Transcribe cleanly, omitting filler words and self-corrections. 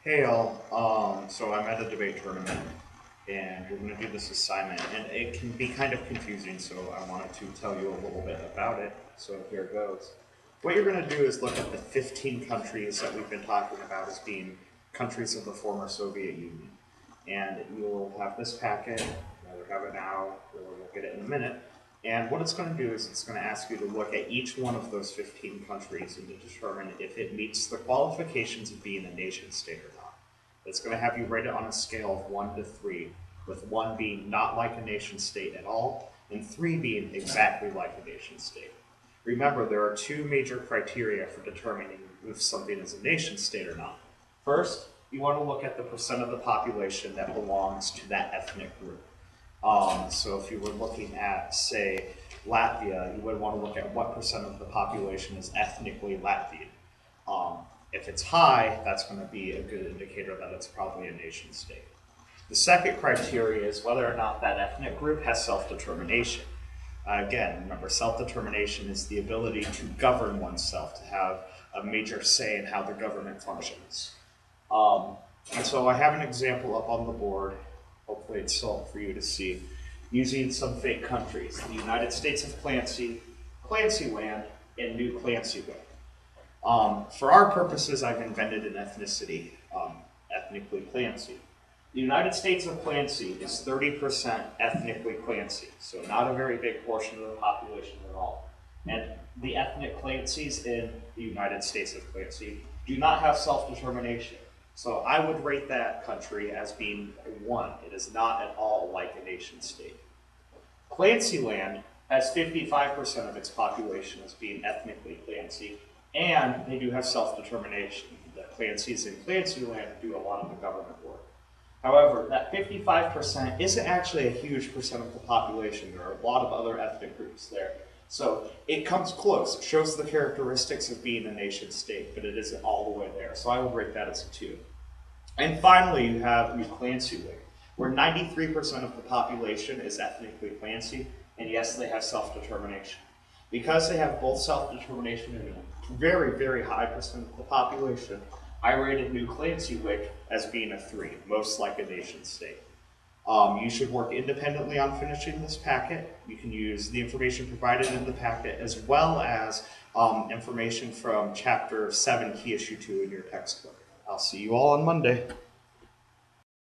Hey all, so I'm at a debate tournament and we're going to do this assignment and it can be kind of confusing, so I wanted to tell you a little bit about it. So here it goes. What you're going to do is look at the 15 countries that we've been talking about as being countries of the former Soviet Union. And you'll have this packet, either have it now or you'll get it in a minute. And what it's going to do is it's going to ask you to look at each one of those 15 countries and to determine if it meets the qualifications of being a nation state or not. It's going to have you rate it on a scale of 1 to 3, with 1 being not like a nation state at all, and 3 being exactly like a nation state. Remember, there are two major criteria for determining if something is a nation state or not. First, you want to look at the percent of the population that belongs to that ethnic group. So if you were looking at, say, Latvia, you would want to look at what percent of the population is ethnically Latvian. Um, if it's high, that's going to be a good indicator that it's probably a nation state. The second criteria is whether or not that ethnic group has self-determination. Again, remember, self-determination is the ability to govern oneself, to have a major say in how the government functions. Um, and so I have an example up on the board. Hopefully it's still up for you to see. Using some fake countries: the United States of Clancy, Clancy Land, and New Clancy Land. For our purposes, I've invented an ethnicity, ethnically Clancy. The United States of Clancy is 30% ethnically Clancy, so not a very big portion of the population at all. And the ethnic Clancys in the United States of Clancy do not have self-determination. So I would rate that country as being a 1. It is not at all like a nation state. Clancy Land has 55% of its population as being ethnically Clancy, and they do have self-determination. The Clancys in Clancy Land do a lot of the government work. However, that 55% isn't actually a huge percent of the population. There are a lot of other ethnic groups there. So it comes close. It shows the characteristics of being a nation state, but it isn't all the way there. So I would rate that as a 2. And finally, you have New Clancy Land, where 93% of the population is ethnically Clancy, and yes, they have self-determination. Because they have both self-determination and a very, very high percent of the population, I rated New Clancy-Wick as being a 3, most like a nation state. You should work independently on finishing this packet. You can use the information provided in the packet as well as information from Chapter 7, Key Issue 2 in your textbook. I'll see you all on Monday.